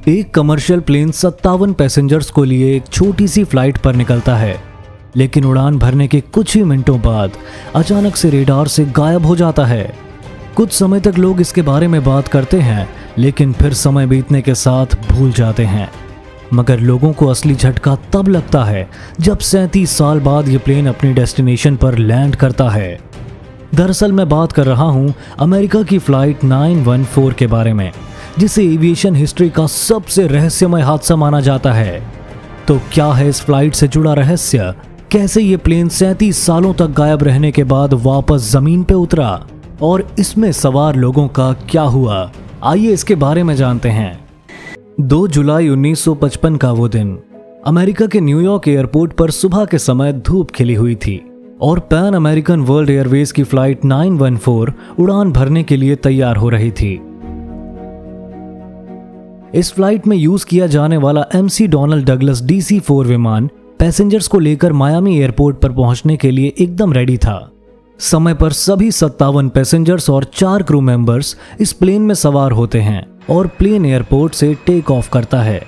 एक commercial plane 57 passengers को लिए एक छोटी सी फ्लाइट पर निकलता है, लेकिन उड़ान भरने के कुछ ही मिनटों बाद अचानक से रेडार से गायब हो जाता है। कुछ समय तक लोग इसके बारे में बात करते हैं, लेकिन फिर समय बीतने के साथ भूल जाते हैं। मगर लोगों को असली झटका तब लगता है जब 37 साल बाद ये प्लेन अपनी डेस्टिनेशन पर लैंड करता है। दरअसल मैं बात कर रहा हूँ अमेरिका की फ्लाइट 914 के बारे में, जिसे एविएशन हिस्ट्री का सबसे रहस्यमय हादसा माना जाता है। तो क्या है इस फ्लाइट से जुड़ा रहस्य? कैसे ये प्लेन 37 सालों तक गायब रहने के बाद वापस जमीन पे उतरा और इसमें सवार लोगों का क्या हुआ? आइए इसके बारे में जानते हैं। 2 जुलाई 1955 का वो दिन अमेरिका के न्यूयॉर्क एयरपोर्ट पर सुबह के समय धूप खिली हुई थी और पैन अमेरिकन वर्ल्ड एयरवेज की फ्लाइट 914 उड़ान भरने के लिए तैयार हो रही थी। इस फ्लाइट में यूज किया जाने वाला MC डोनाल्ड डगलस DC-4 विमान पैसेंजर्स को लेकर मायामी एयरपोर्ट पर पहुंचने के लिए एकदम रेडी था। समय पर सभी 57 पैसेंजर्स और 4 क्रू मेंबर्स इस प्लेन में सवार होते हैं और प्लेन एयरपोर्ट से टेक ऑफ करता है।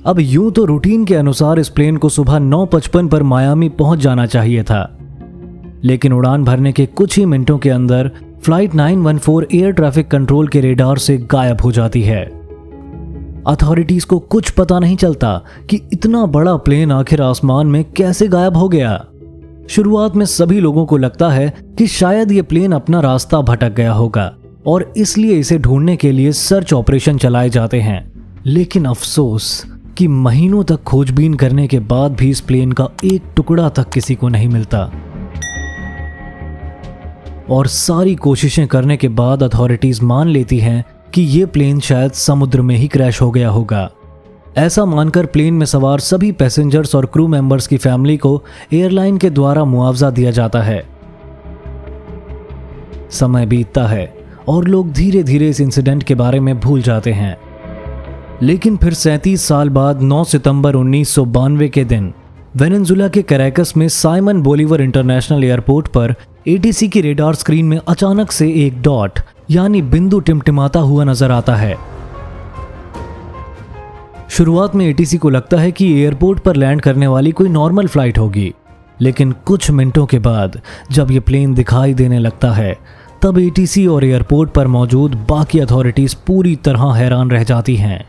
अब यूं तो रूटीन के अनुसार इस प्लेन को सुबह 9:55 पर मायामी पहुंच जाना चाहिए था, लेकिन उड़ान भरने के कुछ ही मिनटों के अंदर फ्लाइट 914 एयर ट्रैफिक कंट्रोल के रेडार से गायब हो जाती है। अथॉरिटीज को कुछ पता नहीं चलता कि इतना बड़ा प्लेन आखिर आसमान में कैसे गायब हो गया। शुरुआत में सभी लोगों को लगता है कि शायद ये प्लेन अपना रास्ता भटक गया होगा और इसलिए इसे ढूंढने के लिए सर्च ऑपरेशन चलाए जाते हैं। लेकिन अफसोस कि महीनों तक खोजबीन करने के बाद भी इस प्लेन का एक टुकड़ा तक किसी को नहीं मिलता और सारी कोशिशें करने के बाद अथॉरिटीज मान लेती हैं कि ये प्लेन शायद समुद्र में ही क्रैश हो गया होगा। ऐसा मानकर प्लेन में सवार सभी पैसेंजर्स और क्रू मेंबर्स की फैमिली को एयरलाइन के द्वारा मुआवजा दिया जाता है। समय बीतता है और लोग धीरे धीरे इस इंसिडेंट के बारे में भूल जाते हैं। लेकिन फिर 37 साल बाद 9 सितंबर 1992 के दिन वेनेजुएला के कैराकस में साइमन बोलीवर इंटरनेशनल एयरपोर्ट पर ATC की रेडार स्क्रीन में अचानक से एक डॉट यानी बिंदु टिमटिमाता हुआ नजर आता है। शुरुआत में ATC को लगता है कि एयरपोर्ट पर लैंड करने वाली कोई नॉर्मल फ्लाइट होगी, लेकिन कुछ मिनटों के बाद जब ये प्लेन दिखाई देने लगता है तब ATC और एयरपोर्ट पर मौजूद बाकी अथॉरिटीज पूरी तरह हैरान रह जाती हैं।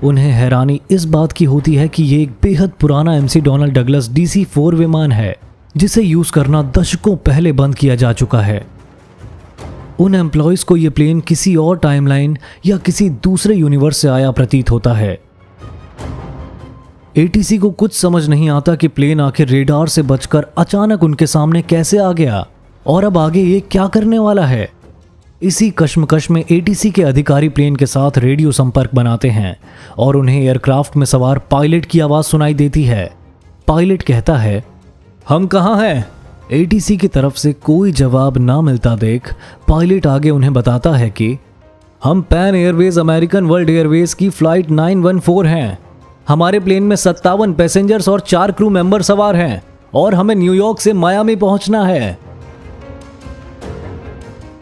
उन्हें हैरानी इस बात की होती है कि ये एक बेहद पुराना MC डोनाल्ड डगलस DC-4 विमान है, जिसे यूज करना दशकों पहले बंद किया जा चुका है। उन एम्प्लॉयज को यह प्लेन किसी और टाइमलाइन या किसी दूसरे यूनिवर्स से आया प्रतीत होता है। ATC को कुछ समझ नहीं आता कि प्लेन आखिर रेडार से बचकर अचानक उनके सामने कैसे आ गया और अब आगे ये क्या करने वाला है। इसी कश्मकश में ATC के अधिकारी प्लेन के साथ रेडियो संपर्क बनाते हैं और उन्हें एयरक्राफ्ट में सवार पायलट की आवाज सुनाई देती है। पायलट कहता है, हम कहाँ हैं? ATC की तरफ से कोई जवाब ना मिलता देख पायलट आगे उन्हें बताता है कि हम pan Airways American world Airways की फ्लाइट 914 हैं। हमारे प्लेन में 57 पैसेंजर्स और 4 क्रू मेंबर सवार हैं और हमें न्यूयॉर्क से मायामी पहुंचना है।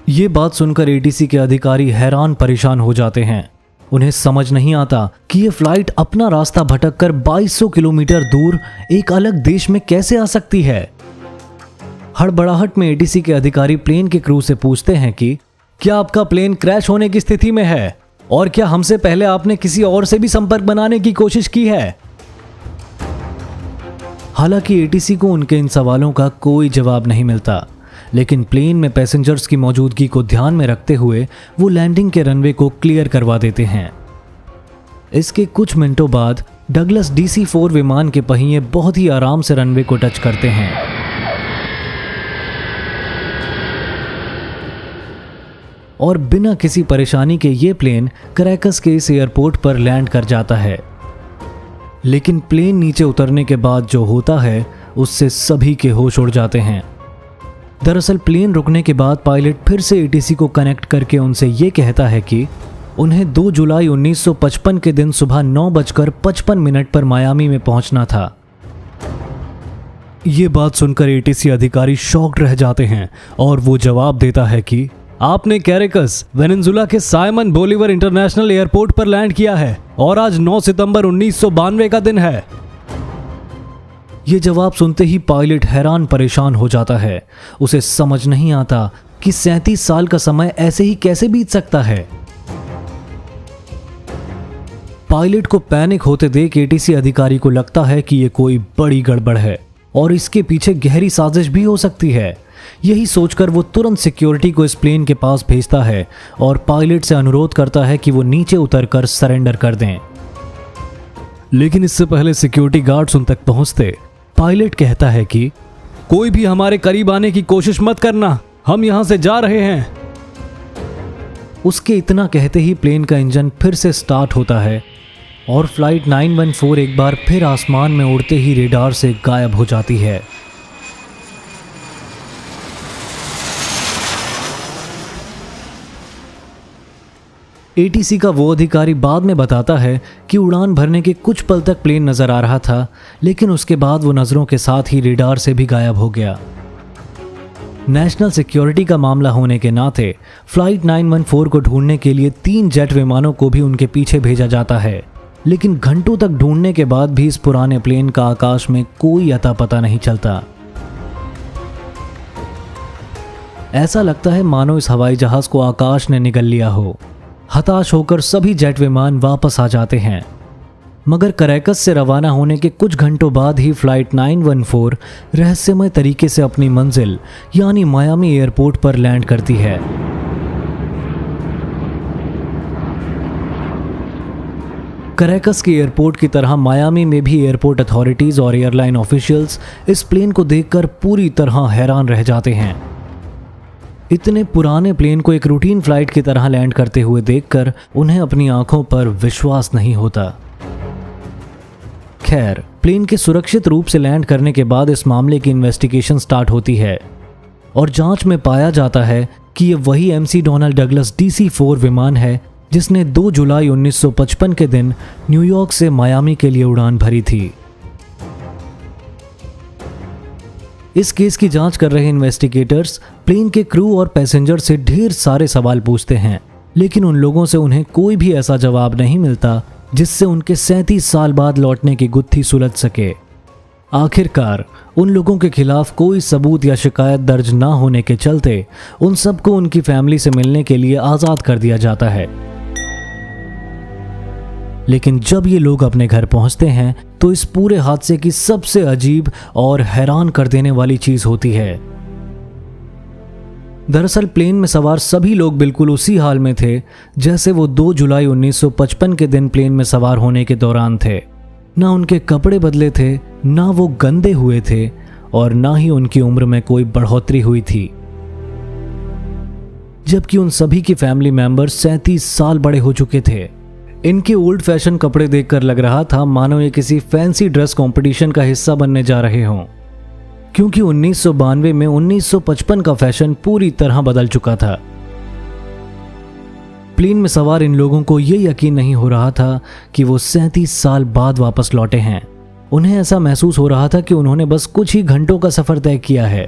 ये बात सुनकर ATC के अधिकारी हैरान परेशान हो जाते हैं। उन्हें समझ नहीं आता कि ये फ्लाइट अपना रास्ता भटककर 2200 किलोमीटर दूर एक अलग देश में कैसे आ सकती है। हड़बड़ाहट में ATC के अधिकारी प्लेन के क्रू से पूछते हैं कि क्या आपका प्लेन क्रैश होने की स्थिति में है और क्या हमसे पहले आपने किसी और से भी संपर्क बनाने की कोशिश की है। हालांकि ATC को उनके इन सवालों का कोई जवाब नहीं मिलता, लेकिन प्लेन में पैसेंजर्स की मौजूदगी को ध्यान में रखते हुए वो लैंडिंग के रनवे को क्लियर करवा देते हैं। इसके कुछ मिनटों बाद डगलस DC-4 विमान के पहिए बहुत ही आराम से रनवे को टच करते हैं और बिना किसी परेशानी के ये प्लेन कैराकस के इस एयरपोर्ट पर लैंड कर जाता है। लेकिन प्लेन नीचे उतरने के बाद जो होता है उससे सभी के होश उड़ जाते हैं। दरअसल प्लेन रुकने के बाद पायलट फिर से ATC को कनेक्ट करके उनसे ये कहता है कि उन्हें 2 जुलाई 1955 के दिन सुबह 9:55 पर मायामी में पहुंचना था ये बात सुनकर एटीसी अधिकारी शॉक्ड रह जाते हैं और वो जवाब देता है कि आपने कैरेकस वेनेजुला के साइमन बोलीवर इंटरनेशनल एयरपोर्ट पर लैंड किया है और आज 9 सितंबर 1992 का दिन है। ये जवाब सुनते ही पायलट हैरान परेशान हो जाता है। उसे समझ नहीं आता कि 37 साल का समय ऐसे ही कैसे बीत सकता है। पायलट को पैनिक होते देख एटीसी अधिकारी को लगता है कि ये कोई बड़ी गड़बड़ है और इसके पीछे गहरी साजिश भी हो सकती है। यही सोचकर वो तुरंत सिक्योरिटी को इस प्लेन के पास भेजता है और पायलट से अनुरोध करता है कि वो नीचे उतरकर सरेंडर कर दें। लेकिन इससे पहले सिक्योरिटी गार्ड्स उन तक पहुंचते पायलट कहता है कि कोई भी हमारे करीब आने की कोशिश मत करना, हम यहां से जा रहे हैं। उसके इतना कहते ही प्लेन का इंजन फिर से स्टार्ट होता है और फ्लाइट 914 एक बार फिर आसमान में उड़ते ही रेडार से गायब हो जाती है। एटीसी का वो अधिकारी बाद में बताता है कि उड़ान भरने के कुछ पल तक प्लेन नजर आ रहा था, लेकिन उसके बाद वो नजरों के साथ ही रेडार से भी गायब हो गया। नेशनल सिक्योरिटी का मामला होने के नाते फ्लाइट 914 को ढूंढने के लिए 3 जेट विमानों को भी उनके पीछे भेजा जाता है, लेकिन घंटों तक ढूंढने के बाद भी इस पुराने प्लेन का आकाश में कोई अता पता नहीं चलता। ऐसा लगता है मानो इस हवाई जहाज को आकाश ने निगल लिया हो। हताश होकर सभी जेट विमान वापस आ जाते हैं, मगर कैरेकस से रवाना होने के कुछ घंटों बाद ही फ्लाइट 914 रहस्यमय तरीके से अपनी मंजिल यानी मायामी एयरपोर्ट पर लैंड करती है। कैरेकस के एयरपोर्ट की तरह मायामी में भी एयरपोर्ट अथॉरिटीज और एयरलाइन ऑफिशियल्स इस प्लेन को देखकर पूरी तरह हैरान रह जाते हैं। इतने पुराने प्लेन को एक रूटीन फ्लाइट की तरह लैंड करते हुए देखकर उन्हें अपनी आंखों पर विश्वास नहीं होता। खैर, प्लेन के सुरक्षित रूप से लैंड करने के बाद इस मामले की इन्वेस्टिगेशन स्टार्ट होती है और जांच में पाया जाता है कि ये वही MC डोनाल्ड डगलस DC-4 विमान है जिसने 2 जुलाई 1955 के दिन न्यूयॉर्क से मायामी के लिए उड़ान भरी थी। इस केस की जांच कर रहे इन्वेस्टिगेटर्स प्लेन के क्रू और पैसेंजर से ढेर सारे सवाल पूछते हैं, लेकिन उन लोगों से उन्हें कोई भी ऐसा जवाब नहीं मिलता जिससे उनके 37 साल बाद लौटने की गुत्थी सुलझ सके। आखिरकार उन लोगों के खिलाफ कोई सबूत या शिकायत दर्ज ना होने के चलते उन सबको उनकी फैमिली से मिलने के लिए आज़ाद कर दिया जाता है। लेकिन जब ये लोग अपने घर पहुंचते हैं तो इस पूरे हादसे की सबसे अजीब और हैरान कर देने वाली चीज होती है। दरअसल प्लेन में सवार सभी लोग बिल्कुल उसी हाल में थे जैसे वो 2 जुलाई 1955 के दिन प्लेन में सवार होने के दौरान थे। ना उनके कपड़े बदले थे, ना वो गंदे हुए थे और ना ही उनकी उम्र में कोई बढ़ोतरी हुई थी, जबकि उन सभी की फैमिली मेंबर्स 37 साल बड़े हो चुके थे। इनके ओल्ड फैशन कपड़े देखकर लग रहा था मानो ये किसी फैंसी ड्रेस कंपटीशन का हिस्सा बनने जा रहे हों, क्योंकि 1992 में 1955 का फैशन पूरी तरह बदल चुका था। प्लेन में सवार इन लोगों को यह यकीन नहीं हो रहा था कि वो 37 साल बाद वापस लौटे हैं। उन्हें ऐसा महसूस हो रहा था कि उन्होंने बस कुछ ही घंटों का सफर तय किया है।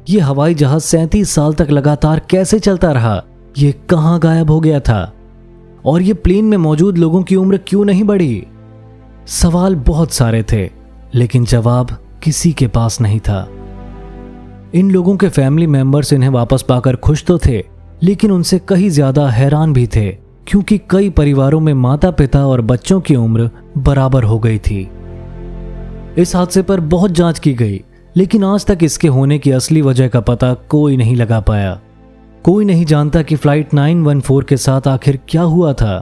ये हवाई जहाज 37 साल तक लगातार कैसे चलता रहा? ये कहां गायब हो गया था? और ये प्लेन में मौजूद लोगों की उम्र क्यों नहीं बढ़ी? सवाल बहुत सारे थे, लेकिन जवाब किसी के पास नहीं था। इन लोगों के फैमिली मेंबर्स इन्हें वापस पाकर खुश तो थे, लेकिन उनसे कहीं ज्यादा हैरान भी थे, क्योंकि कई परिवारों में माता पिता और बच्चों की उम्र बराबर हो गई थी। इस हादसे पर बहुत जांच की गई, लेकिन आज तक इसके होने की असली वजह का पता कोई नहीं लगा पाया। कोई नहीं जानता कि फ्लाइट 914 के साथ आखिर क्या हुआ था।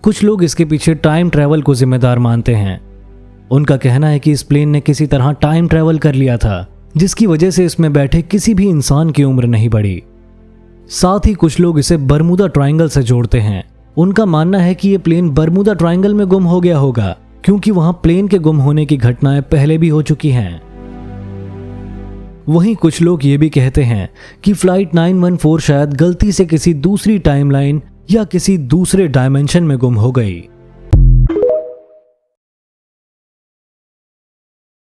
कुछ लोग इसके पीछे टाइम ट्रैवल को जिम्मेदार मानते हैं। उनका कहना है कि इस प्लेन ने किसी तरह टाइम ट्रैवल कर लिया था, जिसकी वजह से इसमें बैठे किसी भी इंसान की उम्र नहीं बढ़ी। साथ ही कुछ लोग इसे बरमूदा ट्रायंगल से जोड़ते हैं। उनका मानना है कि यह प्लेन बरमूदा ट्रायंगल में गुम हो गया होगा, क्योंकि वहां प्लेन के गुम होने की घटनाएं पहले भी हो चुकी हैं। वहीं कुछ लोग ये भी कहते हैं कि फ्लाइट 914 शायद गलती से किसी दूसरी टाइमलाइन या किसी दूसरे डायमेंशन में गुम हो गई।